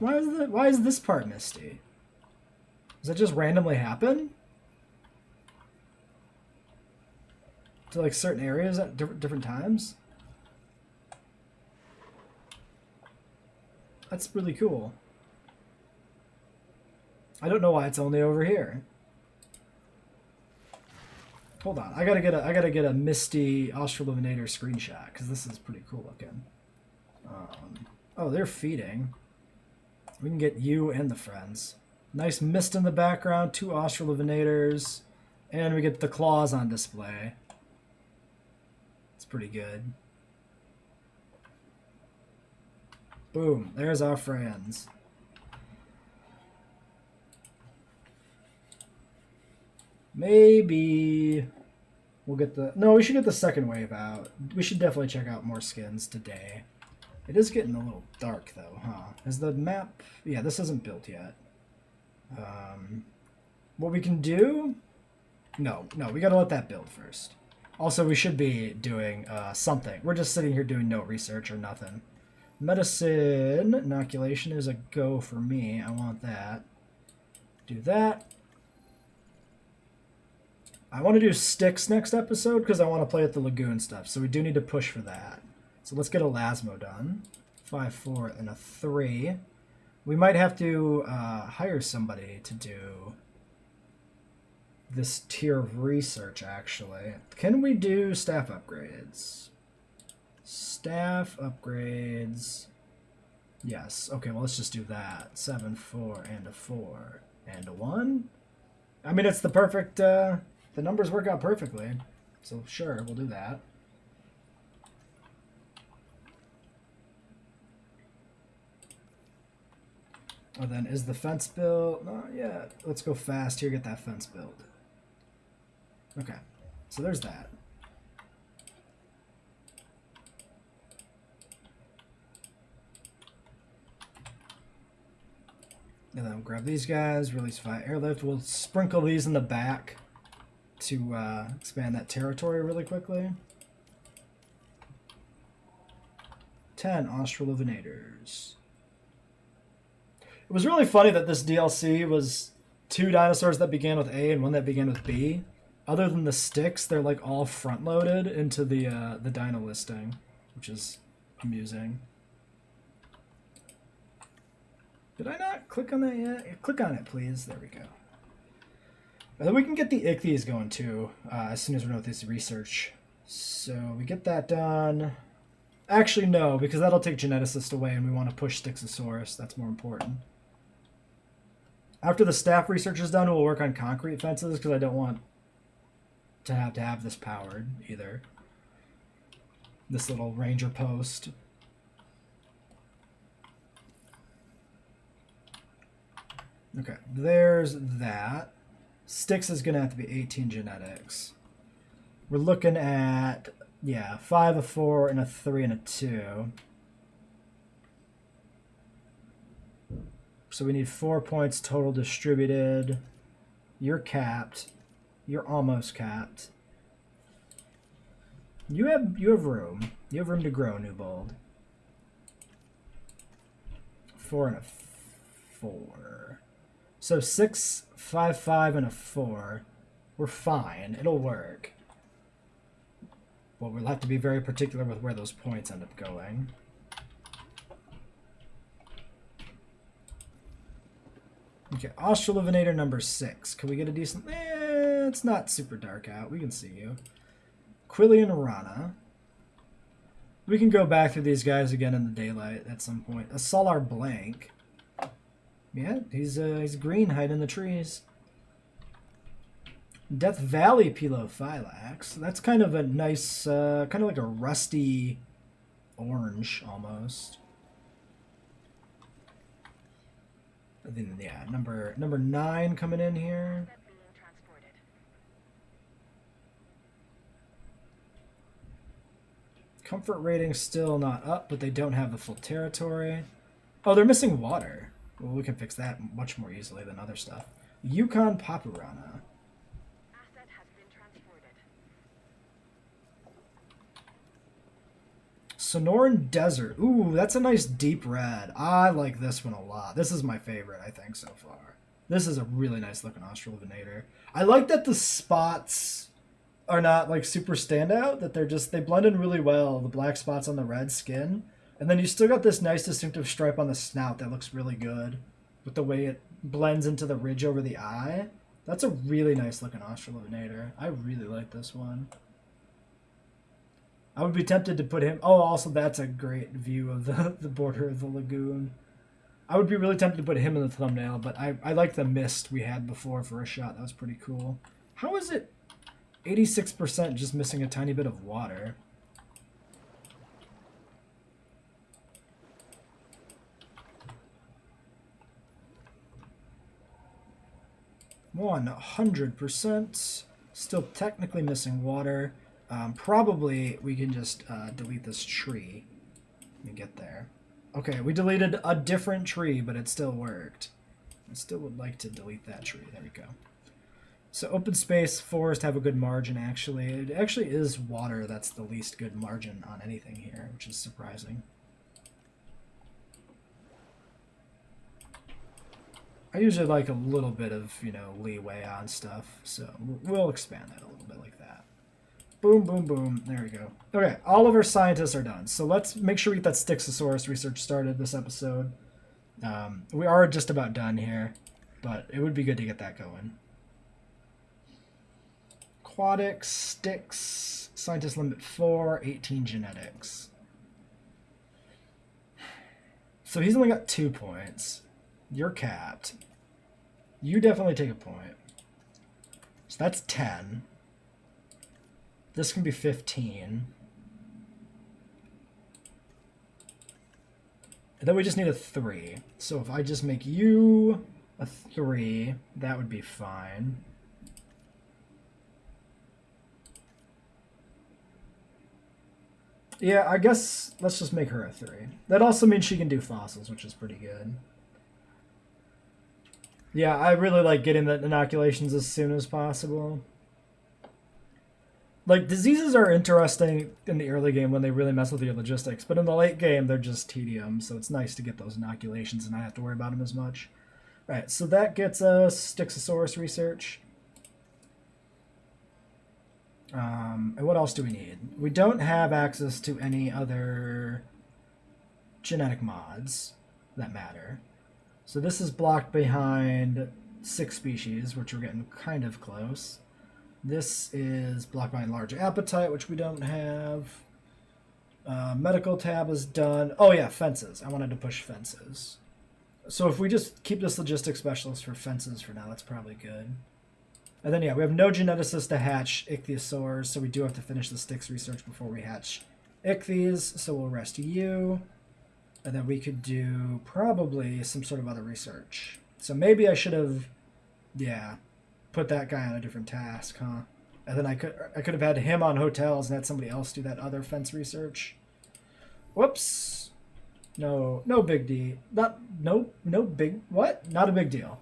S1: Why is this part misty? Does that just randomly happen? To like certain areas at different times? That's really cool. I don't know why it's only over here. Hold on, I gotta get a misty Australinator screenshot because this is pretty cool looking. Oh, they're feeding. We can get you and the friends. Nice mist in the background, 2 Australinator's, and we get the claws on display. It's pretty good. Boom, there's our friends. Maybe we'll get the... No, we should get the second wave out. We should definitely check out more skins today. It is getting a little dark, though, huh? Is the map... Yeah, this isn't built yet. What we can do... No, we gotta let that build first. Also, we should be doing something. We're just sitting here doing no research or nothing. Medicine inoculation is a go for me. I want that. Do that. I want to do Styx next episode because I want to play with the Lagoon stuff. So we do need to push for that. So let's get a Lasmo done. 5, 4, and a 3. We might have to hire somebody to do this tier of research, actually. Can we do staff upgrades? Staff upgrades. Yes. Okay, well, let's just do that. 7, 4, and a 4, and a 1. I mean, it's the perfect... the numbers work out perfectly. So, sure, we'll do that. And then, is the fence built? Not yet. Let's go fast here, get that fence built. Okay, so there's that. And then we'll grab these guys, release 5 airlift. We'll sprinkle these in the back to expand that territory really quickly. 10 Austral Venators. It was really funny that this DLC was 2 dinosaurs that began with A and 1 that began with B. Other than the sticks, they're like all front-loaded into the dino listing, which is amusing. Did I not click on that yet? Yeah, click on it, please. There we go. And then we can get the ichthyes going too, as soon as we're done with this research. So we get that done. Actually, no, because that'll take geneticist away, and we want to push Stixxosaurus. That's more important. After the staff research is done, we'll work on concrete fences, because I don't want to have this powered either. This little ranger post. Okay, there's that. Styx is going to have to be 18 genetics. We're looking at, yeah, 5, a 4, and a 3, and a 2. So we need 4 points total distributed. You're capped. You're almost capped. You have room. You have room to grow, Newbold. 4 and a 4. So 6, 5, 5, and a 4. We're fine. It'll work. Well, we'll have to be very particular with where those points end up going. Okay, Australivinator number 6. Can we get a decent... it's not super dark out. We can see you. Quillian Rana. We can go back through these guys again in the daylight at some point. A Solar Blank. Yeah, he's green, hiding in the trees. Death Valley Pelophylax. That's kind of a nice, kind of like a rusty orange almost. And then yeah, number 9 coming in here. Comfort rating still not up, but they don't have the full territory. Oh, they're missing water. Well, we can fix that much more easily than other stuff. Yukon Papurana.
S2: Asset has been transported.
S1: Sonoran Desert. Ooh, that's a nice deep red. I like this one a lot. This is my favorite, I think, so far. This is a really nice looking Australivinator. I like that the spots are not like super standout, that they blend in really well, the black spots on the red skin. And then you still got this nice distinctive stripe on the snout that looks really good with the way it blends into the ridge over the eye. That's a really nice looking Australivinator. I really like this one. I would be tempted to put him... Oh, also that's a great view of the border of the lagoon. I would be really tempted to put him in the thumbnail, but I like the mist we had before for a shot. That was pretty cool. How is it 86% just missing a tiny bit of water? 100%. Still technically missing water. Probably we can just delete this tree. Let me get there. Okay, we deleted a different tree, but it still worked. I still would like to delete that tree. There we go. So open space, forest have a good margin, actually. It actually is water that's the least good margin on anything here, which is surprising. I usually like a little bit of, you know, leeway on stuff, so we'll expand that a little bit like that. Boom, boom, boom. There we go. Okay, all of our scientists are done. So let's make sure we get that Stixxosaurus research started this episode. We are just about done here, but it would be good to get that going. Aquatics, Stix, scientist limit 4, 18 genetics. So he's only got 2 points. You're capped. You definitely take a point. So that's 10. This can be 15. And then we just need a 3. So if I just make you a 3, that would be fine. Yeah, I guess let's just make her a 3. That also means she can do fossils, which is pretty good. Yeah, I really like getting the inoculations as soon as possible. Like, diseases are interesting in the early game when they really mess with your logistics, but in the late game, they're just tedium, so it's nice to get those inoculations and not have to worry about them as much. All right, so that gets us Stixxosaurus research. And what else do we need? We don't have access to any other genetic mods that matter. So this is blocked behind 6 species, which we're getting kind of close. This is blocked by large appetite, which we don't have. Medical tab is done. Oh yeah, fences. I wanted to push fences. So if we just keep this logistics specialist for fences for now, that's probably good. And then yeah, we have no geneticists to hatch ichthyosaurs, so we do have to finish the Stix research before we hatch ichthyes, so we'll rest you. And then we could do probably some sort of other research. So maybe I should have, yeah, put that guy on a different task, huh? And then I could have had him on hotels and had somebody else do that other fence research. Whoops. No big D. No big, what? Not a big deal.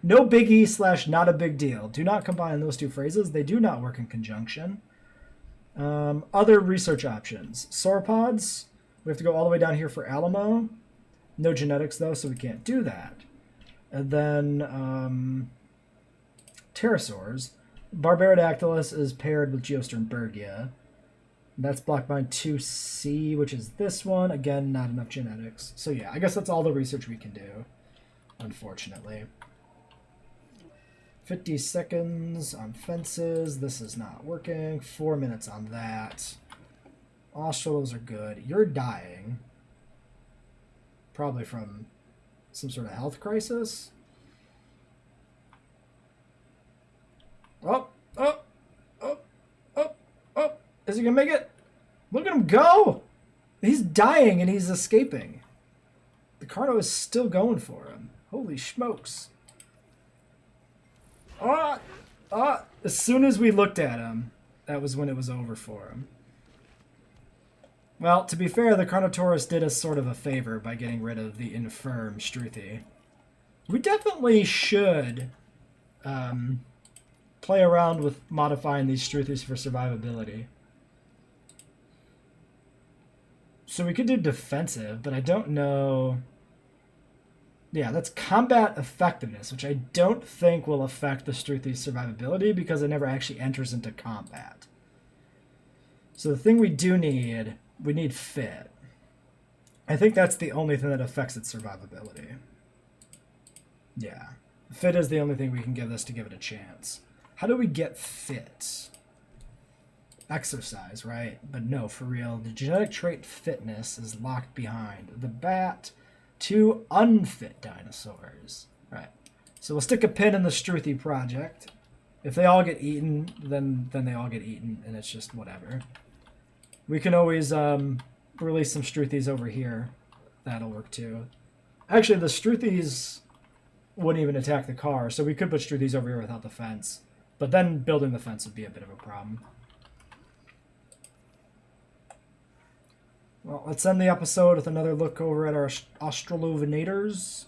S1: No biggie / not a big deal. Do not combine those two phrases. They do not work in conjunction. Other research options. Sauropods. We have to go all the way down here for Alamo. No genetics, though, so we can't do that. And then pterosaurs. Barbarodactylus is paired with Geosternbergia. That's blocked by 2C, which is this one. Again, not enough genetics. So yeah, I guess that's all the research we can do, unfortunately. 50 seconds on fences. This is not working. 4 minutes on that. Australs are good. You're dying. Probably from some sort of health crisis. Oh. Is he going to make it? Look at him go! He's dying and he's escaping. The Carno is still going for him. Holy smokes. As soon as we looked at him, that was when it was over for him. Well, to be fair, the Carnotaurus did us sort of a favor by getting rid of the infirm Struthi. We definitely should play around with modifying these Struthis for survivability. So we could do defensive, but I don't know... Yeah, that's combat effectiveness, which I don't think will affect the Struthi's survivability because it never actually enters into combat. So the thing we do need, we need fit. I think that's the only thing that affects its survivability. Yeah. Fit is the only thing we can give this to give it a chance. How do we get fit? Exercise, right? But no, for real, the genetic trait fitness is locked behind the bat. 2 unfit dinosaurs. Right. So we'll stick a pin in the Struthi project. If they all get eaten, then they all get eaten, and it's just whatever. We can always release some Struthis over here. That'll work too. Actually, the Struthis wouldn't even attack the car, so we could put Struthis over here without the fence. But then building the fence would be a bit of a problem. Well, let's end the episode with another look over at our Venators.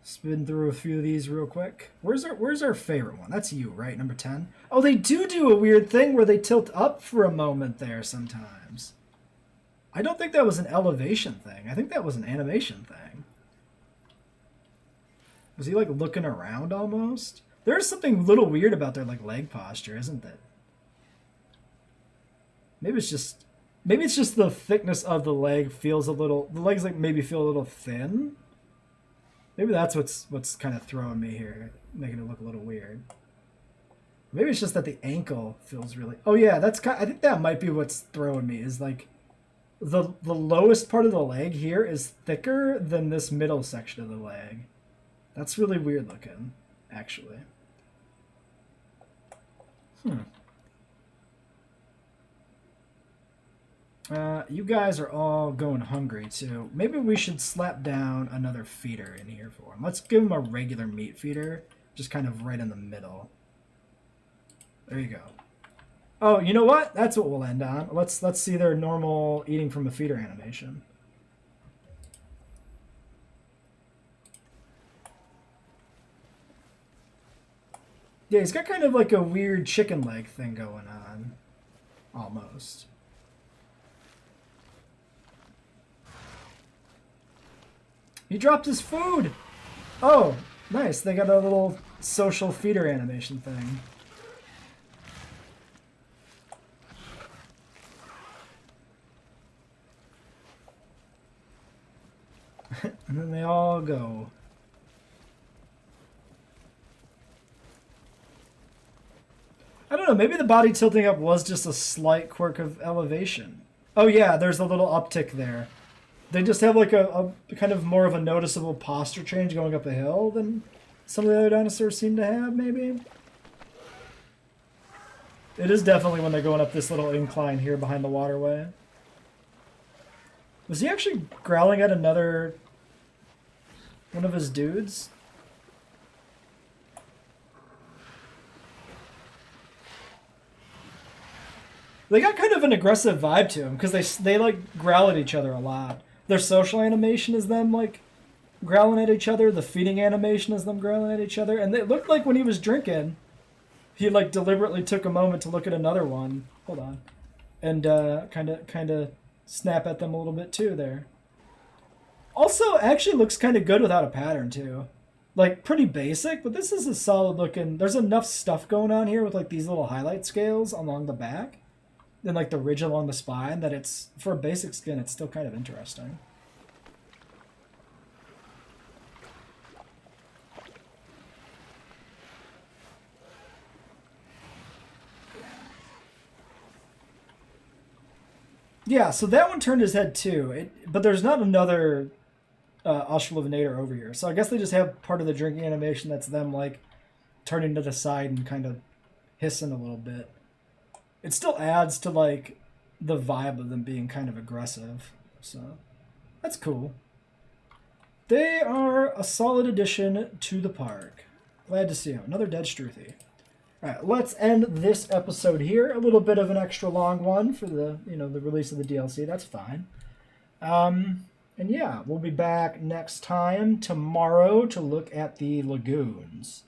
S1: Spin through a few of these real quick. Where's our favorite one? That's you, right? Number 10. Oh, they do a weird thing where they tilt up for a moment there sometimes. I don't think that was an elevation thing. I think that was an animation thing. Was he like looking around almost? There's something a little weird about their like leg posture, isn't it? Maybe it's just the thickness of the leg feels a little. The legs like maybe feel a little thin. Maybe that's what's kind of throwing me here, making it look a little weird. Maybe it's just that the ankle feels really. Oh yeah, I think that might be what's throwing me. Is like the lowest part of the leg here is thicker than this middle section of the leg. That's really weird looking, actually. You guys are all going hungry too. Maybe we should slap down another feeder in here for him. Let's give him a regular meat feeder, just kind of right in the middle. There you go. Oh, you know what? That's what we'll end on. Let's see their normal eating from a feeder animation. Yeah, he's got kind of like a weird chicken leg thing going on. Almost. He dropped his food! Oh, nice. They got a little social feeder animation thing. And then they all go. I don't know, maybe the body tilting up was just a slight quirk of elevation. Oh yeah, there's a little uptick there. They just have like a kind of more of a noticeable posture change going up a hill than some of the other dinosaurs seem to have, maybe. It is definitely when they're going up this little incline here behind the waterway. Was he actually growling at another one of his dudes? They got kind of an aggressive vibe to them because they like growl at each other a lot. Their social animation is them like growling at each other. The feeding animation is them growling at each other. And it looked like when he was drinking, he like deliberately took a moment to look at another one. Hold on, and kind of snap at them a little bit too there. Also, actually looks kind of good without a pattern too. Like pretty basic, but this is a solid looking. There's enough stuff going on here with like these little highlight scales along the back. And like the ridge along the spine, that it's, for a basic skin, it's still kind of interesting. Yeah, so that one turned his head too, but there's not another Venator over here. So I guess they just have part of the drinking animation that's them like turning to the side and kind of hissing a little bit. It still adds to like the vibe of them being kind of aggressive, so that's cool. They are a solid addition to the park. Glad to see them. Another dead Struthi. All right, let's end this episode here. A little bit of an extra long one for the the release of the DLC. That's fine. And yeah, we'll be back next time tomorrow to look at the lagoons.